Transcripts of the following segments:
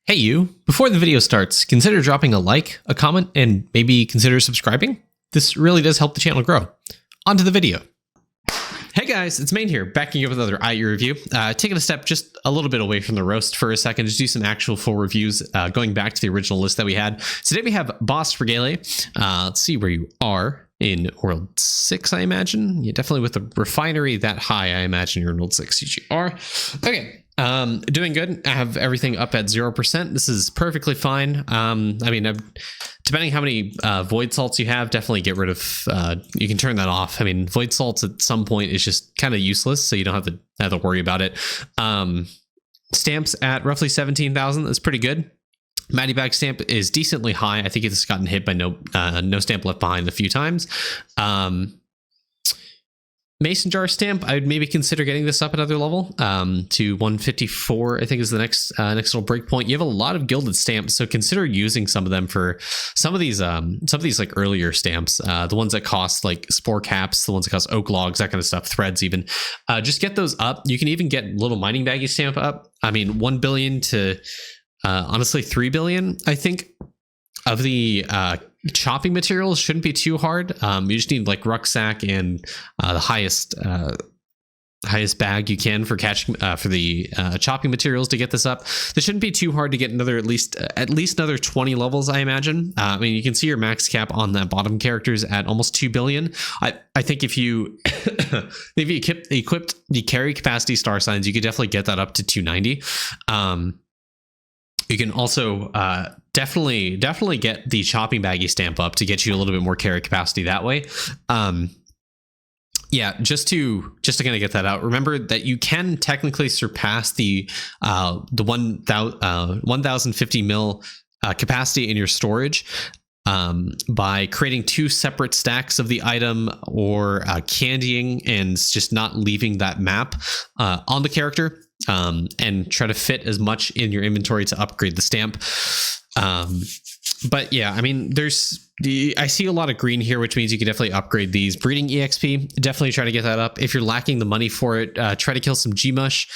Hey you, before the video starts, consider dropping a like, a comment, and maybe consider subscribing. This really does help the channel grow. On to the video. Hey guys, it's Main here, backing up with another IE review. Taking a step just a little bit away from the roast for a second to do some actual full reviews, going back to the original list that we had. Today we have Boss Regale. Let's see where you are in World 6, I imagine. Yeah, definitely with the refinery that high, I imagine you're in World 6 you are. Okay. Doing good. I have everything up at 0%. This is perfectly fine. Depending how many void salts you have, definitely get rid of, you can turn that off. I mean, void salts at some point is just kind of useless, so you don't have to worry about it. Stamps at roughly 17,000 is pretty good. Matty Bag stamp is decently high. I think it's gotten hit by no stamp left behind a few times. Mason jar stamp, I would maybe consider getting this up another level to 154. I think is the next little breakpoint. You have a lot of gilded stamps, so consider using some of them for some of these like earlier stamps, the ones that cost like spore caps, the ones that cost oak logs, that kind of stuff, threads even. Just get those up. You can even get little mining baggy stamp up. I mean, 1 billion to honestly 3 billion, I think, of the chopping materials shouldn't be too hard. You just need like rucksack and the highest bag you can for catching for the chopping materials to get this up. This shouldn't be too hard to get another at least another 20 levels, I imagine. I mean, you can see your max cap on that bottom characters at almost 2 billion. I think if you equipped the carry capacity star signs, you could definitely get that up to 290. You can also definitely get the chopping baggy stamp up to get you a little bit more carry capacity that way. Yeah, just to kind of get that out. Remember that you can technically surpass the 1050 mil capacity in your storage by creating 2 separate stacks of the item or candying and just not leaving that map on the character. And try to fit as much in your inventory to upgrade the stamp. But yeah, I mean, I see a lot of green here, which means you can definitely upgrade these. Breeding EXP, definitely try to get that up. If you're lacking the money for it, try to kill some Gmush.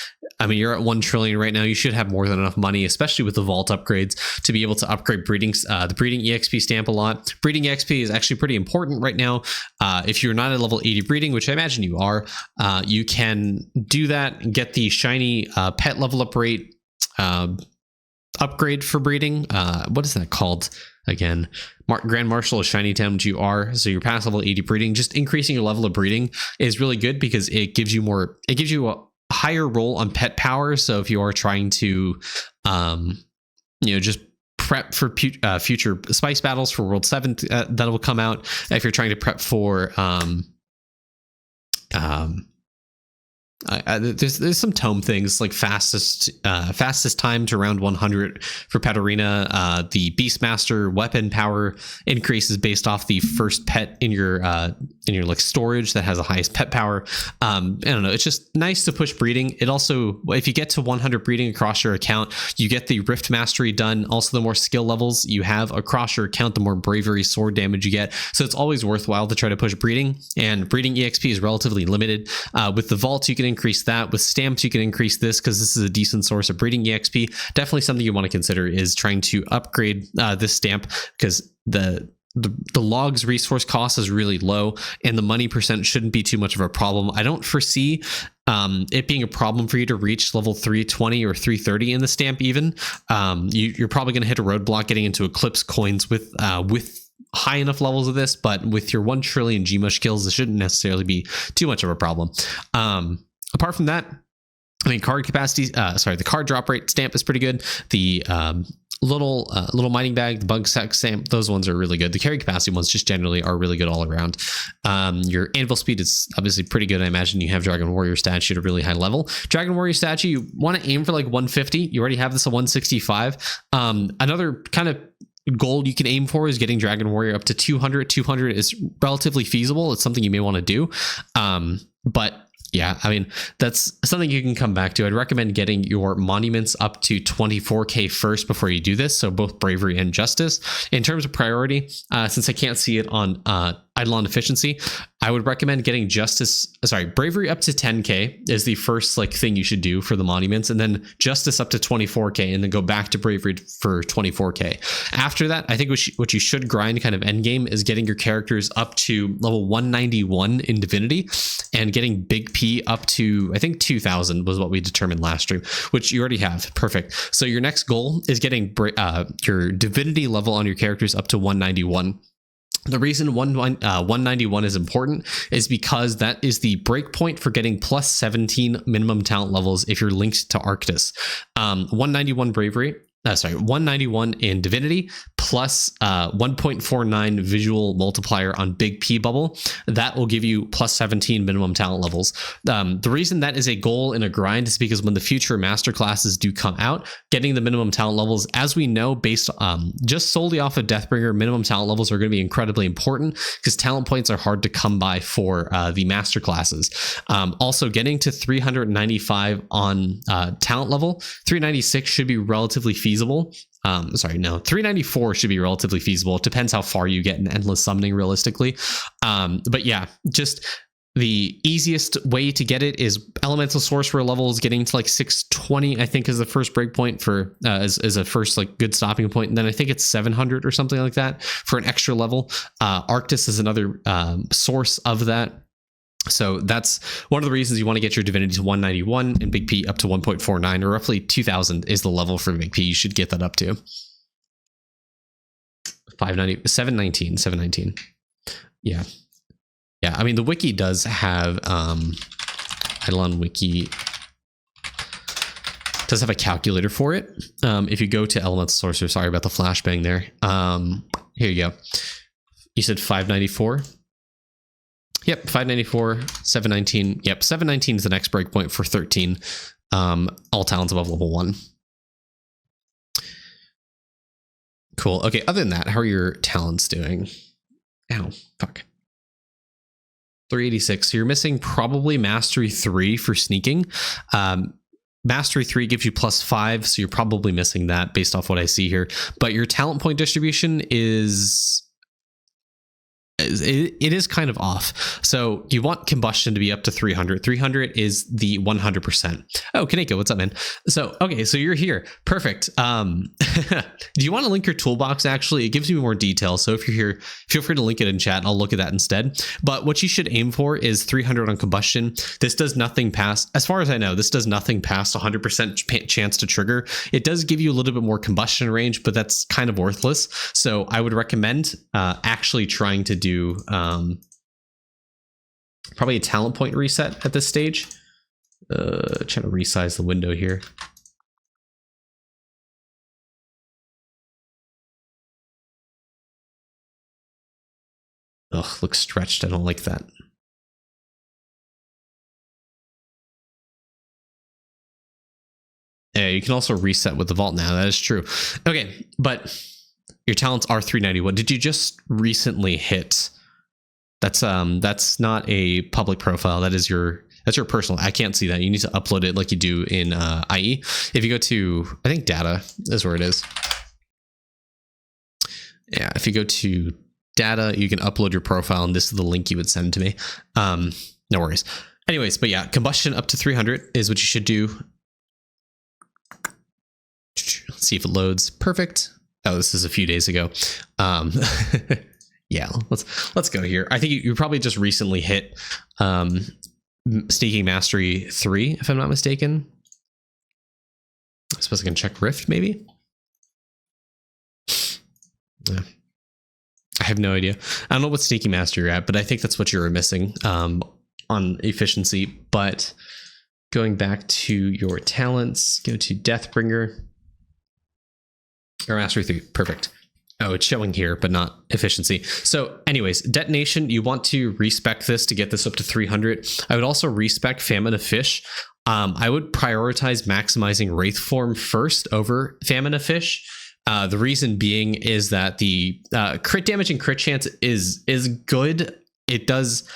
I mean, you're at 1 trillion right now. You should have more than enough money, especially with the vault upgrades, to be able to upgrade the breeding EXP stamp a lot. Breeding EXP is actually pretty important right now. If you're not at level 80 breeding, which I imagine you are, you can do that and get the shiny pet level up rate upgrade for breeding. What is that called again? Grand Marshal is shiny town, which you are, so you're past level 80 breeding. Just increasing your level of breeding is really good because it gives you a higher roll on pet power. So if you are trying to just prep for future spice battles for World 7 that will come out, if you're trying to prep for there's some tome things like fastest time to round 100 for Pet Arena. The Beastmaster weapon power increases based off the first pet in your like storage that has the highest pet power. I don't know, it's just nice to push breeding. It also, if you get to 100 breeding across your account, you get the Rift Mastery done. Also, the more skill levels you have across your account, the more bravery sword damage you get. So it's always worthwhile to try to push breeding, and breeding EXP is relatively limited. With the vault, you can increase that. With stamps, you can increase this because this is a decent source of breeding EXP. Definitely something you want to consider is trying to upgrade this stamp, because the logs resource cost is really low and the money percent shouldn't be too much of a problem. I don't foresee it being a problem for you to reach level 320 or 330 in the stamp even. You're probably going to hit a roadblock getting into Eclipse coins with high enough levels of this, but with your 1 trillion Gmush kills, this shouldn't necessarily be too much of a problem. Apart from that, I mean, card capacity, the card drop rate stamp is pretty good. The little mining bag, the bug sack stamp, those ones are really good. The carry capacity ones just generally are really good all around. Your anvil speed is obviously pretty good. I imagine you have Dragon Warrior statue at a really high level. Dragon Warrior statue, you want to aim for like 150. You already have this at 165. Another kind of goal you can aim for is getting Dragon Warrior up to 200. 200 is relatively feasible. It's something you may want to do. But yeah, I mean, that's something you can come back to. I'd recommend getting your monuments up to 24k first before you do this. So both bravery and justice. In terms of priority, since I can't see it on Eidolon efficiency, I would recommend getting bravery up to 10k is the first like thing you should do for the monuments, and then justice up to 24k, and then go back to bravery for 24k. After that, I think what you should grind kind of endgame is getting your characters up to level 191 in divinity, and getting big P up to, I think 2000 was what we determined last stream, which you already have. Perfect. So your next goal is getting your divinity level on your characters up to 191. The reason 191 is important is because that is the breakpoint for getting plus 17 minimum talent levels if you're linked to Arctis. 191 bravery. 191 in divinity plus 1.49 visual multiplier on big P bubble. That will give you plus 17 minimum talent levels. The reason that is a goal in a grind is because when the future master classes do come out, getting the minimum talent levels, as we know, based just solely off of Deathbringer, minimum talent levels are going to be incredibly important because talent points are hard to come by for the master classes. Also, getting to 395 on talent level, 396 should be relatively feasible. 394 should be relatively feasible. It depends how far you get in endless summoning realistically. But yeah, just the easiest way to get it is elemental sorcerer levels getting to like 620, I think, is the first breakpoint for as a first like good stopping point. And then I think it's 700 or something like that for an extra level. Arctis is another source of that. So that's one of the reasons you want to get your divinity to 191 and big P up to 1.49, or roughly 2000 is the level for big P. You should get that up to 719. Yeah. I mean, the wiki does have Idleon wiki does have a calculator for it. If you go to elemental sorcerer, sorry about the flashbang there. Here you go. You said 594. Yep, 594, 719. Yep, 719 is the next breakpoint for 13. All talents above level 1. Cool. Okay, other than that, how are your talents doing? Ow, fuck. 386. So you're missing probably Mastery 3 for sneaking. Mastery 3 gives you +5, so you're probably missing that based off what I see here. But your talent point distribution is... it is kind of off. So you want combustion to be up to 300. 300 is the 100%. Oh, Kaneko, what's up, man? So, okay, so you're here. Perfect. Do you want to link your toolbox? Actually, it gives you more detail. So if you're here, feel free to link it in chat. I'll look at that instead. But what you should aim for is 300 on combustion. This does nothing past, as far as I know, this does nothing past 100% chance to trigger. It does give you a little bit more combustion range, but that's kind of worthless. So I would recommend actually trying to do probably a talent point reset at this stage. Trying to resize the window here. Ugh, looks stretched. I don't like that. Yeah, you can also reset with the vault now. That is true. Okay, but your talents are 391. Did you just recently hit? That's not a public profile. That's your personal. I can't see that. You need to upload it like you do in IE. If you go to, I think data is where it is. Yeah, if you go to data, you can upload your profile, and this is the link you would send to me. No worries. Anyways, but yeah, combustion up to 300 is what you should do. Let's see if it loads. Perfect. Oh, this is a few days ago. Yeah, let's go here. I think you probably just recently hit Sneaking Mastery 3, if I'm not mistaken. I suppose I can check Rift, maybe? Yeah. I have no idea. I don't know what Sneaking Mastery you're at, but I think that's what you were missing on efficiency. But going back to your talents, go to Deathbringer. Or Mastery 3, perfect. Oh, it's showing here, but not efficiency. So anyways, Detonation, you want to respec this to get this up to 300. I would also respec Famine of Fish. I would prioritize maximizing Wraith Form first over Famine of Fish. The reason being is that the crit damage and crit chance is good. It does...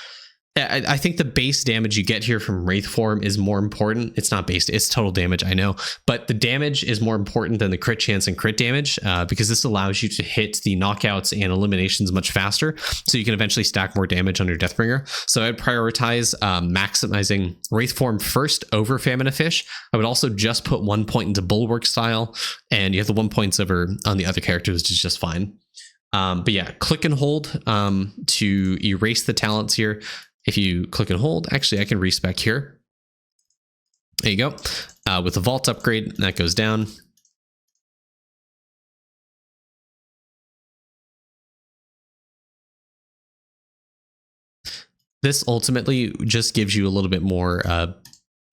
I think the base damage you get here from Wraith Form is more important. It's not base, it's total damage, I know. But the damage is more important than the crit chance and crit damage because this allows you to hit the knockouts and eliminations much faster. So you can eventually stack more damage on your Deathbringer. So I'd prioritize maximizing Wraith Form first over Famine of Fish. I would also just put 1 point into Bulwark style, and you have the 1 points over on the other characters, which is just fine. But yeah, click and hold to erase the talents here. If you click and hold, actually, I can respec here. There you go. With the vault upgrade, that goes down. This ultimately just gives you a little bit more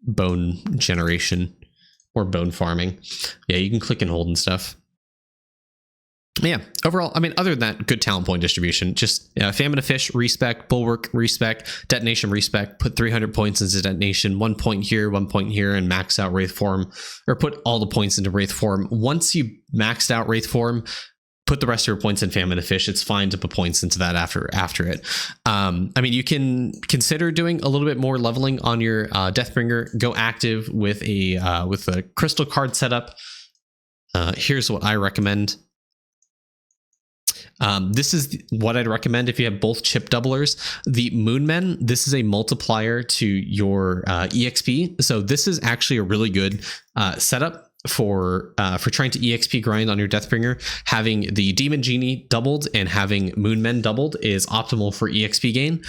bone generation or bone farming. Yeah, you can click and hold and stuff. Yeah, overall, I mean, other than that, good talent point distribution. Just Famine of Fish, respec, Bulwark, respec, Detonation, respec, put 300 points into Detonation, 1 point here, 1 point here, and max out Wraith Form, or put all the points into Wraith Form. Once you maxed out Wraith Form, put the rest of your points in Famine of Fish. It's fine to put points into that after it. I mean, you can consider doing a little bit more leveling on your Deathbringer. Go active with a crystal card setup. Here's what I recommend. This is what I'd recommend if you have both chip doublers. The Moonmen, this is a multiplier to your EXP. So this is actually a really good setup for trying to EXP grind on your Deathbringer. Having the Demon Genie doubled and having Moonmen doubled is optimal for EXP gain.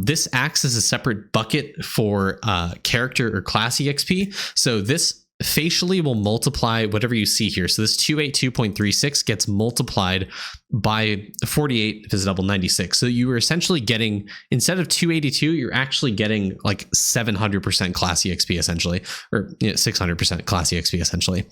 This acts as a separate bucket for character or class EXP. So this facially will multiply whatever you see here. So this 282.36 gets multiplied by 48 if it's double 96. So you are essentially getting, instead of 282, you're actually getting like 700% class EXP essentially, or 600% class EXP essentially.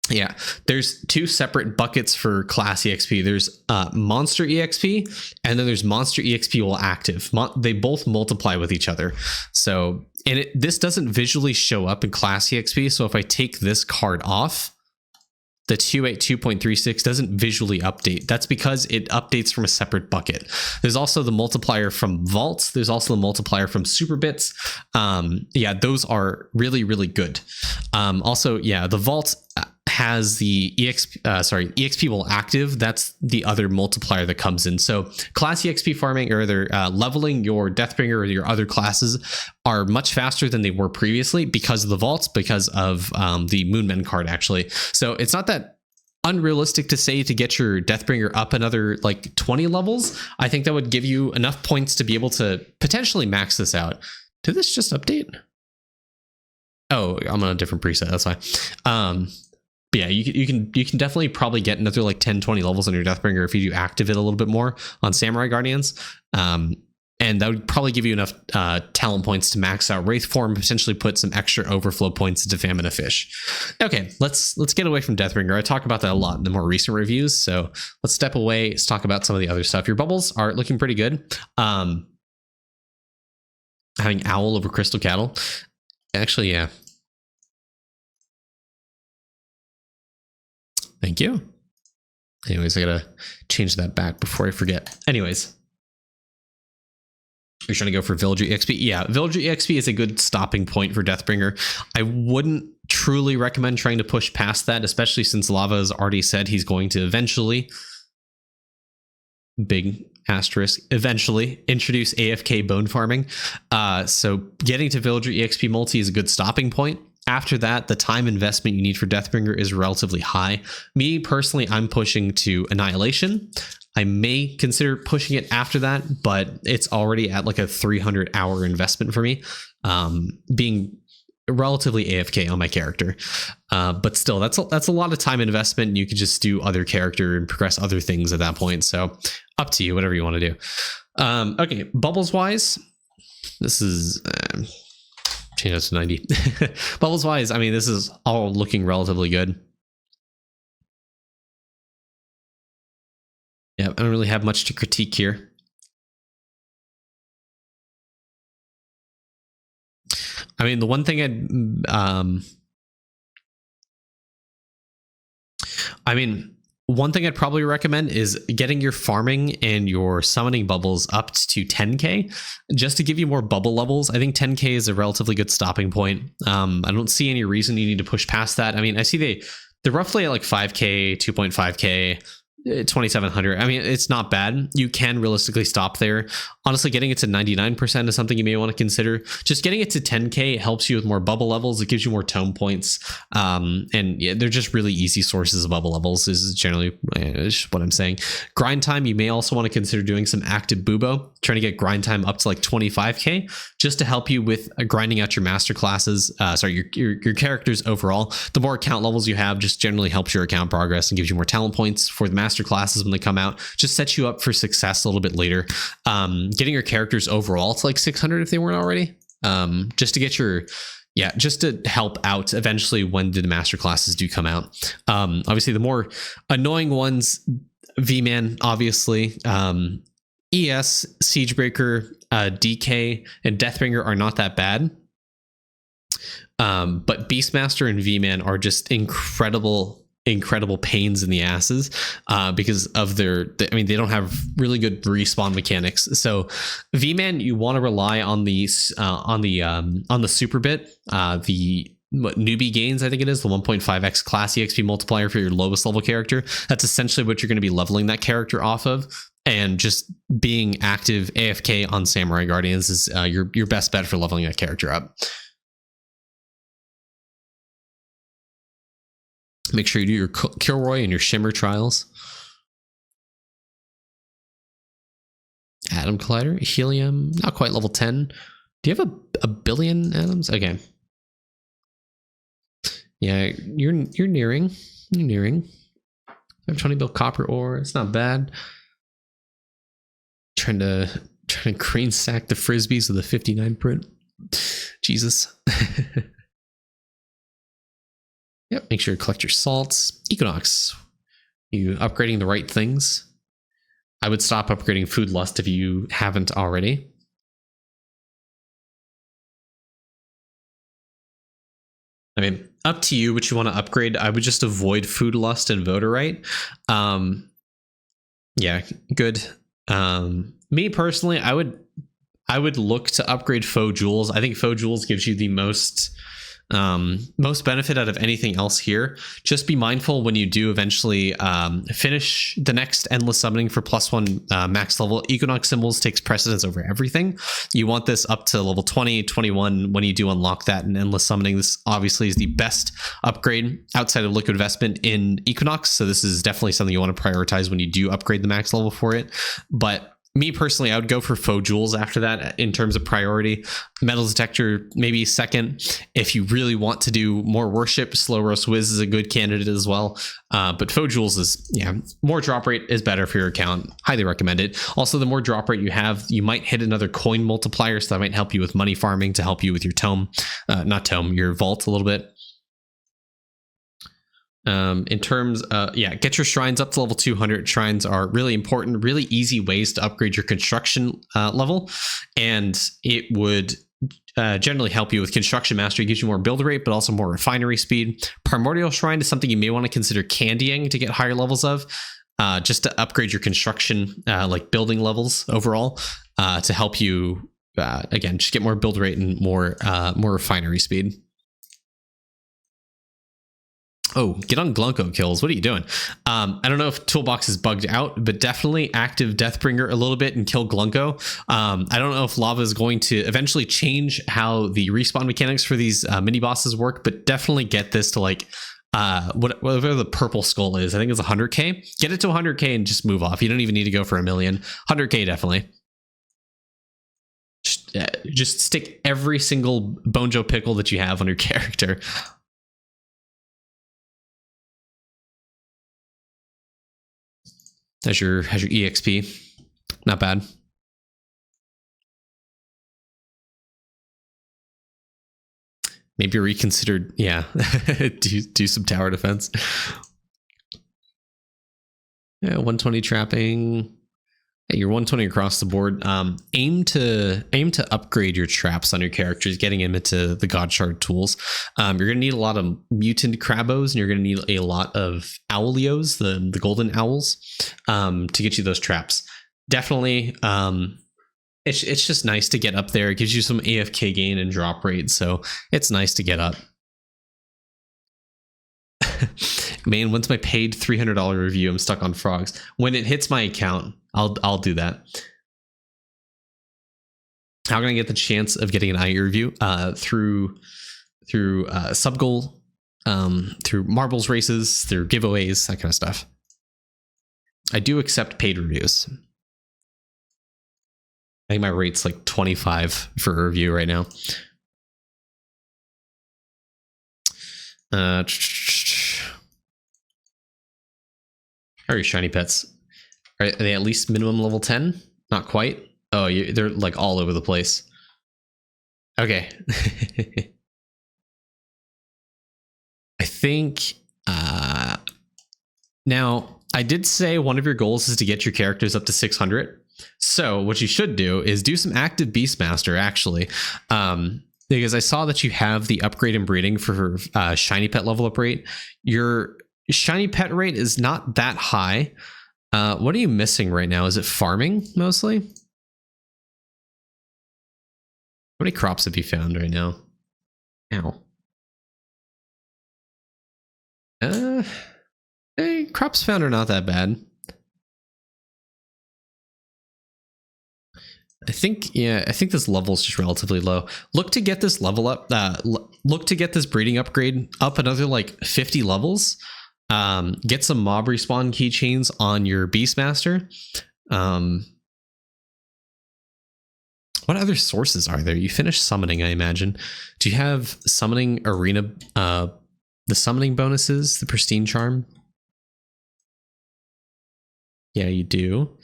Yeah, there's two separate buckets for class EXP. There's monster EXP, and then there's monster EXP while active. They both multiply with each other. So, and this doesn't visually show up in class EXP. So if I take this card off, the 282.36 doesn't visually update. That's because it updates from a separate bucket. There's also the multiplier from vaults. There's also the multiplier from super bits. Yeah, those are really, really good. Also, yeah, the vault has the EXP will active. That's the other multiplier that comes in. So class EXP farming, or either leveling your Deathbringer or your other classes, are much faster than they were previously because of the vaults, because of the Moonmen card actually. So it's not that unrealistic to say to get your Deathbringer up another like 20 levels. I think that would give you enough points to be able to potentially max this out. Did this just update? Oh, I'm on a different preset. That's fine. Yeah, you can definitely probably get another like 10-20 levels on your Deathbringer if you do active it a little bit more on Samurai Guardians. And that would probably give you enough talent points to max out Wraith Form, potentially put some extra overflow points into Famine of Fish. Okay, let's get away from Deathbringer. I talk about that a lot in the more recent reviews, so let's step away. Let's talk about some of the other stuff. Your bubbles are looking pretty good. Having Owl over Crystal Cattle. Actually, yeah. Thank you. Anyways, I gotta change that back before I forget. Anyways, you're trying to go for Villager EXP? Yeah, Villager EXP is a good stopping point for Deathbringer. I wouldn't truly recommend trying to push past that, especially since Lava has already said he's going to eventually, big asterisk, eventually introduce AFK bone farming. So getting to Villager EXP multi is a good stopping point. After that, the time investment you need for Deathbringer is relatively high. Me, personally, I'm pushing to Annihilation. I may consider pushing it after that, but it's already at like a 300-hour investment for me, being relatively AFK on my character. But still, that's a lot of time investment. You could just do other character and progress other things at that point. So up to you, whatever you want to do. Okay, bubbles-wise, this is... change that to 90. Bubbles wise, I mean, this is all looking relatively good. Yeah, I don't really have much to critique here. I mean, the one thing I mean, one thing I'd probably recommend is getting your farming and your summoning bubbles up to 10k, just to give you more bubble levels. I think 10k is a relatively good stopping point. I don't see any reason you need to push past that. I mean, I see they're roughly at like 5k, 2.5k, 2700. I mean, it's not bad. You can realistically stop there. Honestly, getting it to 99% is something you may want to consider. Just getting it to 10k helps you with more bubble levels. It gives you more tome points. And yeah, they're just really easy sources of bubble levels. This is generally what I'm saying. Grind time, you may also want to consider doing some active bubo, trying to get grind time up to like 25k, just to help you with grinding out your master classes. Your characters overall. The more account levels you have, just generally helps your account progress and gives you more talent points for the master classes when they come out. Just sets you up for success a little bit later. Getting your characters overall to like 600 if they weren't already, just to get your just to help out eventually when the master classes do come out. Obviously the more annoying ones, V-Man, obviously, ES, Siegebreaker, DK, and Deathbringer are not that bad, but Beastmaster and V-Man are just incredible pains in the asses, because of they don't have really good respawn mechanics. So V-Man, you want to rely on the super bit, the newbie gains, I think it is the 1.5x class EXP multiplier for your lowest level character. That's essentially what you're going to be leveling that character off of, and just being active AFK on Samurai Guardians is your best bet for leveling that character up. Make sure you do your Kilroy and your Shimmer trials. Atom Collider, Helium, not quite level 10. Do you have a billion atoms? Okay. Yeah, you're nearing. You're nearing. I'm trying to build copper ore. It's not bad. Trying to green stack the frisbees with a 59 print. Jesus. Yep, make sure you collect your salts. Equinox, you upgrading the right things. I would stop upgrading Food Lust if you haven't already. I mean, up to you what you want to upgrade. I would just avoid Food Lust and Voter Right. Yeah, good. Me personally, I would look to upgrade Faux Jewels. I think Faux Jewels gives you the most benefit out of anything else here. Just be mindful when you do eventually finish the next endless summoning for +1 max level. Equinox symbols takes precedence over everything. You want this up to level 20, 21 when you do unlock that in endless summoning. This obviously is the best upgrade outside of liquid investment in Equinox, so this is definitely something you want to prioritize when you do upgrade the max level for it. But me personally, I would go for Faux Jewels after that in terms of priority. Metal Detector maybe second. If you really want to do more worship, Slow Roast Wiz is a good candidate as well. But Faux Jewels is, more drop rate is better for your account. Highly recommend it. Also, the more drop rate you have, you might hit another coin multiplier, so that might help you with money farming to help you with your tome. Your vault a little bit. In terms get your shrines up to level 200. Shrines are really important, really easy ways to upgrade your construction level, and it would generally help you with construction mastery. It gives you more build rate but also more refinery speed. Primordial Shrine is something you may want to consider candying to get higher levels of, just to upgrade your construction like building levels overall, to help you again just get more build rate and more refinery speed. Oh, get on Glunko kills. What are you doing? I don't know if Toolbox is bugged out, but definitely active Deathbringer a little bit and kill Glunko. I don't know if Lava is going to eventually change how the respawn mechanics for these mini bosses work, but definitely get this to like whatever the purple skull is. I think it's 100k. Get it to 100k and just move off. You don't even need to go for 1 million. 100k definitely. Just stick every single Bonjo pickle that you have on your character. Has your EXP. Not bad. Maybe reconsidered, do some tower defense. Yeah, 120 trapping. You're 120 across the board. Aim to upgrade your traps on your characters, getting them into the God Shard tools. You're gonna need a lot of mutant Crabos, and you're gonna need a lot of Owlios, the golden owls, to get you those traps. Definitely. It's just nice to get up there. It gives you some AFK gain and drop rate, so it's nice to get up. Man, when's my paid $300 review? I'm stuck on frogs. When it hits my account, I'll do that. How can I get the chance of getting an IE review? Through sub goal, through marbles races, through giveaways, that kind of stuff. I do accept paid reviews. I think my rate's like 25 for a review right now. How are your shiny pets? Are they at least minimum level 10? Not quite. Oh, they're like all over the place. Okay. I think now I did say one of your goals is to get your characters up to 600. So what you should do is do some active Beastmaster, actually, because I saw that you have the upgrade and breeding for shiny pet level up rate. Your shiny pet rate is not that high. What are you missing right now? Is it farming mostly? How many crops have you found right now? Ow. Crops found are not that bad. I think this level is just relatively low. Look to get this level up. Look to get this breeding upgrade up another like 50 levels. Get some mob respawn keychains on your Beastmaster. What other sources are there? You finished summoning, I imagine. Do you have summoning arena? The summoning bonuses, the pristine charm. Yeah, you do.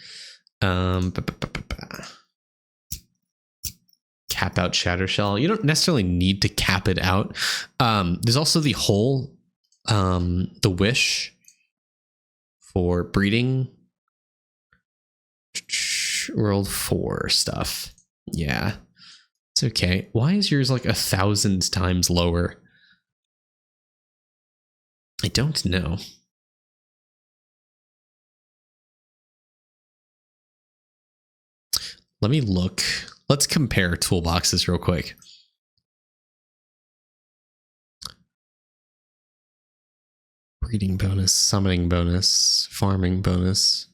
Cap out Shatter Shell. You don't necessarily need to cap it out. There's also the whole, the wish for breeding. World 4 stuff. Yeah, it's okay. Why is yours like 1,000 times lower? I don't know. Let me look. Let's compare toolboxes real quick. Breeding bonus, summoning bonus, farming bonus.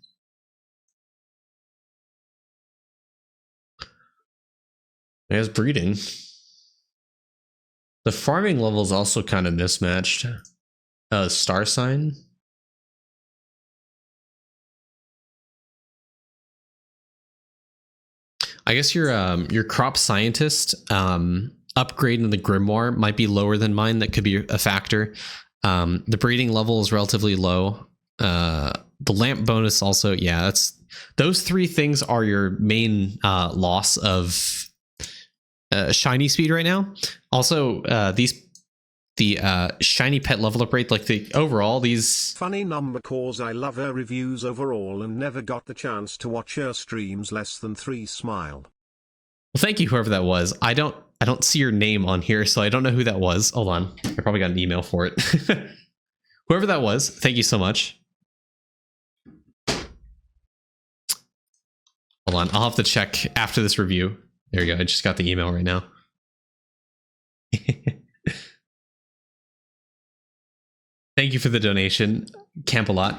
There's breeding. The farming level is also kind of mismatched. Star sign. I guess your crop scientist upgrade in the grimoire might be lower than mine. That could be a factor. The breeding level is relatively low. The lamp bonus also, yeah, those three things are your main loss of shiny speed right now. Also, the shiny pet level up rate, like the overall, these funny number cause I love her reviews overall and never got the chance to watch her streams less than 3 smile. Well, thank you, whoever that was. I don't see your name on here, so I don't know who that was. Hold on, I probably got an email for it. Whoever that was, thank you so much. Hold on, I'll have to check after this review. There you go. I just got the email right now. Thank you for the donation, Camp a lot.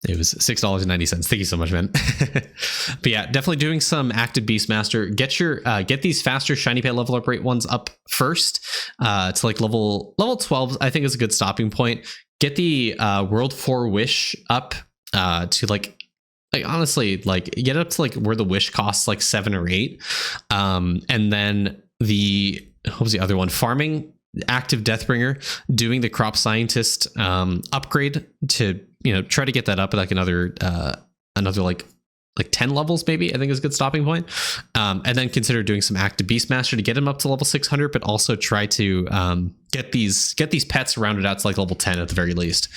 It was $6.90. Thank you so much, man. But yeah, definitely doing some active Beastmaster. Get these faster shiny pet level up rate ones up first. To like level 12, I think is a good stopping point. Get the World 4 Wish up to like honestly, like get up to like where the wish costs like 7 or 8. And then what was the other one? Farming active Deathbringer, doing the crop scientist upgrade to try to get that up at like another like 10 levels maybe, I think is a good stopping point. And then consider doing some active Beastmaster to get him up to level 600, but also try to get these pets rounded out to like level 10 at the very least.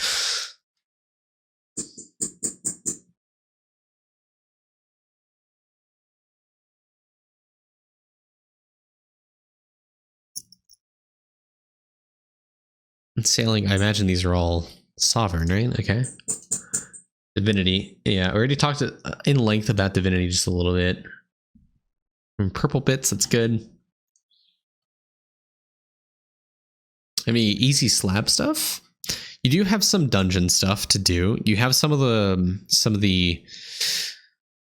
Sailing, I imagine these are all sovereign, right? Okay. Divinity. Yeah, I already talked in length about divinity just a little bit. And purple bits, that's good. I mean, easy slab stuff. You do have some dungeon stuff to do. You have some of the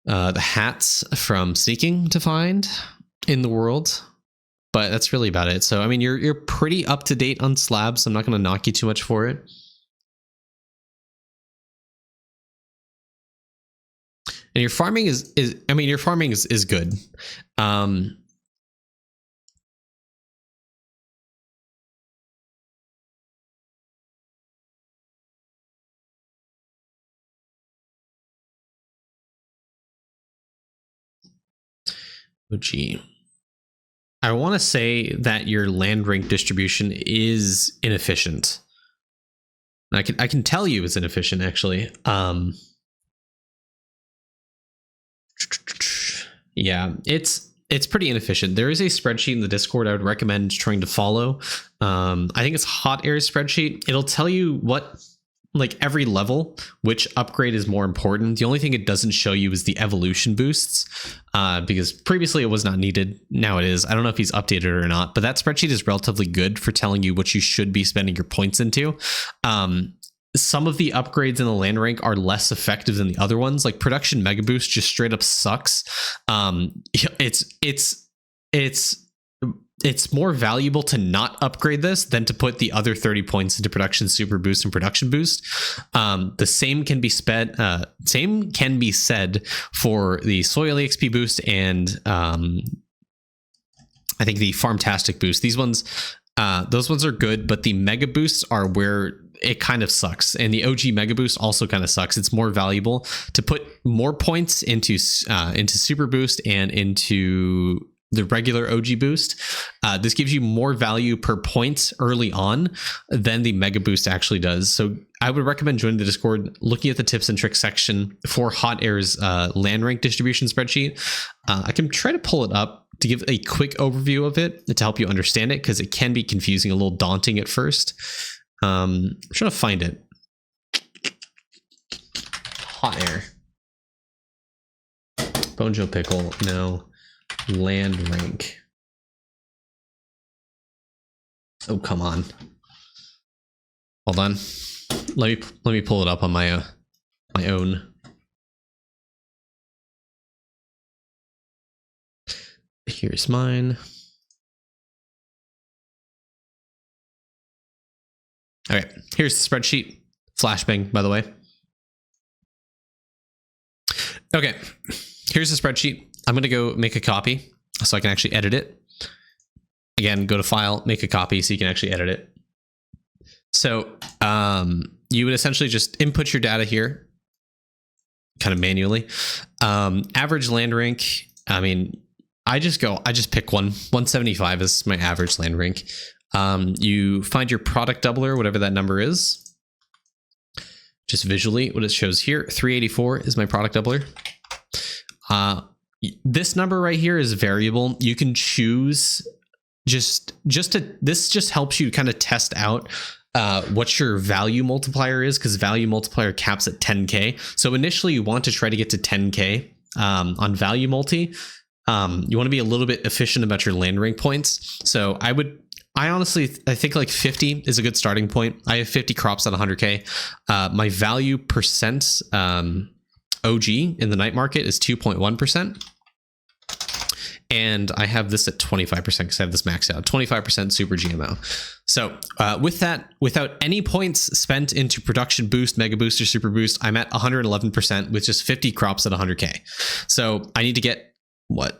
hats from sneaking to find in the world, but that's really about it. So I mean, you're pretty up to date on slabs. I'm not going to knock you too much for it. And your farming is good. Oh, gee. I want to say that your land rank distribution is inefficient. I can tell you it's inefficient, actually. Yeah, it's pretty inefficient. There is a spreadsheet in the Discord I would recommend trying to follow. I think it's Hot Air's spreadsheet. It'll tell you what, like, every level, which upgrade is more important. The only thing it doesn't show you is the evolution boosts, because previously it was not needed. Now it is. I don't know if he's updated it or not, but that spreadsheet is relatively good for telling you what you should be spending your points into. Some of the upgrades in the land rank are less effective than the other ones. Like production mega boost just straight up sucks. It's more valuable to not upgrade this than to put the other 30 points into production super boost and production boost. The same can be said for the soil exp boost and I think the farmtastic boost. These ones, those ones are good, but the mega boosts are where it kind of sucks, and the OG mega boost also kind of sucks. It's more valuable to put more points into super boost and into the regular OG boost. This gives you more value per point early on than the mega boost actually does. So I would recommend joining the Discord, looking at the tips and tricks section for Hot Air's land rank distribution spreadsheet. I can try to pull it up to give a quick overview of it to help you understand it, because it can be confusing, a little daunting at first. I'm trying to find it. Hot Air. Bonjo Pickle, no. Land rank. Oh, come on. Hold on. Let me pull it up on my own. Here's mine. All right, here's the spreadsheet. Flashbang, by the way. Okay, here's the spreadsheet. I'm going to go make a copy so I can actually edit it. Again, go to File, make a copy so you can actually edit it. So you would essentially just input your data here, kind of manually. Average land rank. I mean, I just pick 175 is my average land rank. You find your product doubler, whatever that number is. Just visually, what it shows here, 384 is my product doubler. This number right here is variable. You can choose this just helps you kind of test out what your value multiplier is, because value multiplier caps at 10k. So initially you want to try to get to 10k on value multi. You want to be a little bit efficient about your land rank points. So I honestly think like 50 is a good starting point. I have 50 crops at 100k. My value percent OG in the night market is 2.1%. And I have this at 25% because I have this maxed out, 25% super GMO. So with that, without any points spent into production boost, mega boost, or super boost, I'm at 111% with just 50 crops at 100k. So I need to get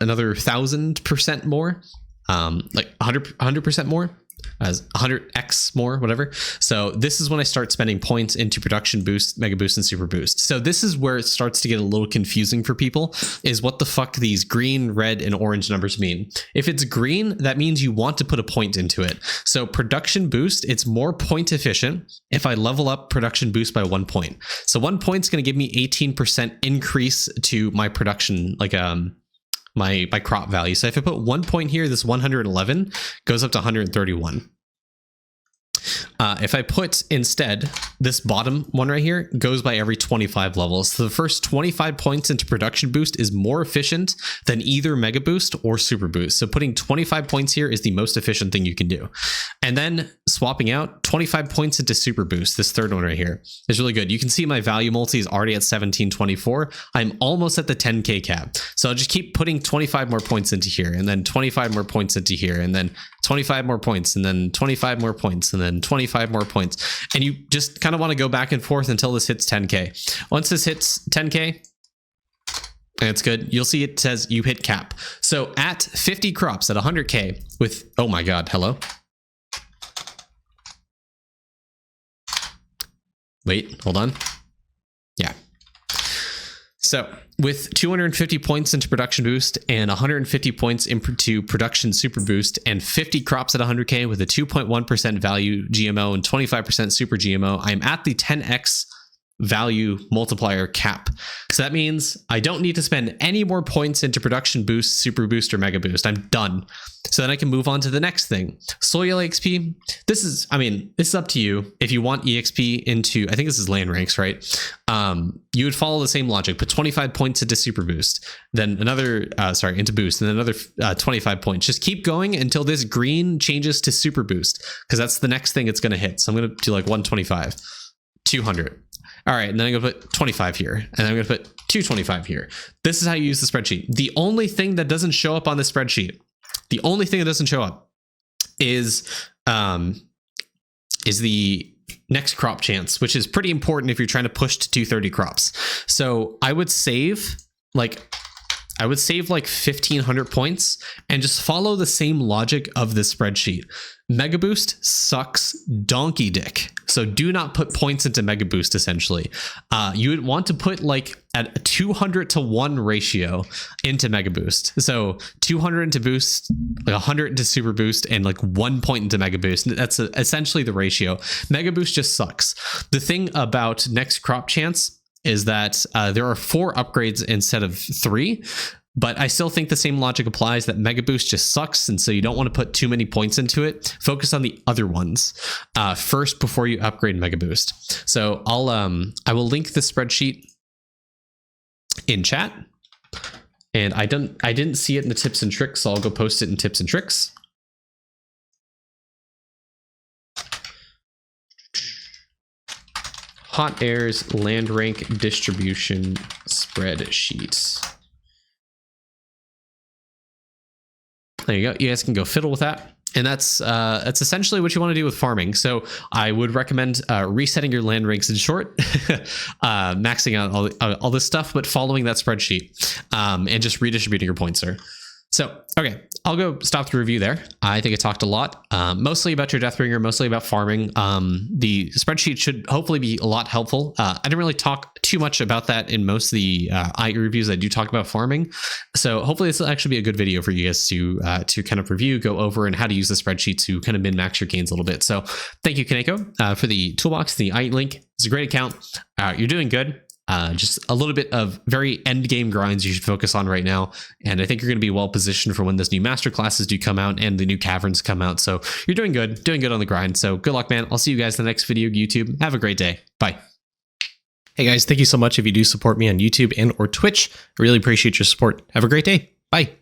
another 1,000% more, like 100% more, as 100x more, whatever. So this is when I start spending points into production boost, mega boost, and super boost. So this is where it starts to get a little confusing for people, is what the fuck these green, red, and orange numbers mean. If it's green, that means you want to put a point into it. So production boost, it's more point efficient if I level up production boost by 1 point. So 1 point is going to give me 18% increase to my production, like my crop value. So if I put 1 point here, this 111 goes up to 131. If I put instead this bottom one right here goes by every 25 levels. So the first 25 points into production boost is more efficient than either mega boost or super boost. So putting 25 points here is the most efficient thing you can do. And then swapping out 25 points into super boost, this third one right here, is really good. You can see my value multi is already at 1724. I'm almost at the 10k cap. So I'll just keep putting 25 more points into here, and then 25 more points into here, and then 25 more points, and then 25 more points, and then 25 more points. And you just kind of want to go back and forth until this hits 10k. Once this hits 10k, and it's good, you'll see it says you hit cap. So at 50 crops at 100k with, oh my god, hello? Wait, hold on. Yeah. So with 250 points into production boost and 150 points into production super boost and 50 crops at 100k with a 2.1% value GMO and 25% super GMO, I'm at the 10x value multiplier cap. So that means I don't need to spend any more points into production boost, super boost, or mega boost. I'm done. So then I can move on to the next thing. Soil XP. This is up to you. If you want EXP into, I think this is land ranks, right? You would follow the same logic. Put 25 points into super boost, then another, into boost, and then another 25 points. Just keep going until this green changes to super boost, because that's the next thing it's going to hit. So I'm going to do like 125, 200. All right, and then I'm going to put 25 here, and then I'm going to put 225 here. This is how you use the spreadsheet. The only thing that doesn't show up on the spreadsheet, the only thing that doesn't show up is the next crop chance, which is pretty important if you're trying to push to 230 crops. So I would save like 1,500 points and just follow the same logic of the spreadsheet. Mega Boost sucks donkey dick. So do not put points into Mega Boost, essentially. You would want to put like at a 200 to 1 ratio into Mega Boost. So 200 into boost, like 100 into super boost, and like 1 point into Mega Boost. That's essentially the ratio. Mega Boost just sucks. The thing about next crop chance is that there are 4 upgrades instead of 3, but I still think the same logic applies, that Mega Boost just sucks, and so you don't want to put too many points into it. Focus on the other ones first before you upgrade Mega Boost. So I will link the spreadsheet in chat, and I didn't see it in the tips and tricks, so I'll go post it in tips and tricks. Hot Air's land rank distribution spreadsheet. There you go. You guys can go fiddle with that. And that's essentially what you want to do with farming. So I would recommend resetting your land ranks in short, maxing out all this stuff, but following that spreadsheet and just redistributing your points there. So, okay, I'll go stop the review there. I think I talked a lot, mostly about your Deathbringer, mostly about farming. The spreadsheet should hopefully be a lot helpful. I didn't really talk too much about that in most of the IE reviews. I do talk about farming. So hopefully this will actually be a good video for you guys to kind of review, go over, and how to use the spreadsheet to kind of min-max your gains a little bit. So thank you, Kaneko, for the toolbox, the IE link. It's a great account. You're doing good. Just a little bit of very end game grinds you should focus on right now, and I think you're going to be well positioned for when those new master classes do come out and the new caverns come out. So you're doing good on the grind. So good luck, man. I'll see you guys in the next video. YouTube, have a great day. Bye. Hey guys, thank you so much if you do support me on YouTube and or Twitch. I really appreciate your support. Have a great day. Bye.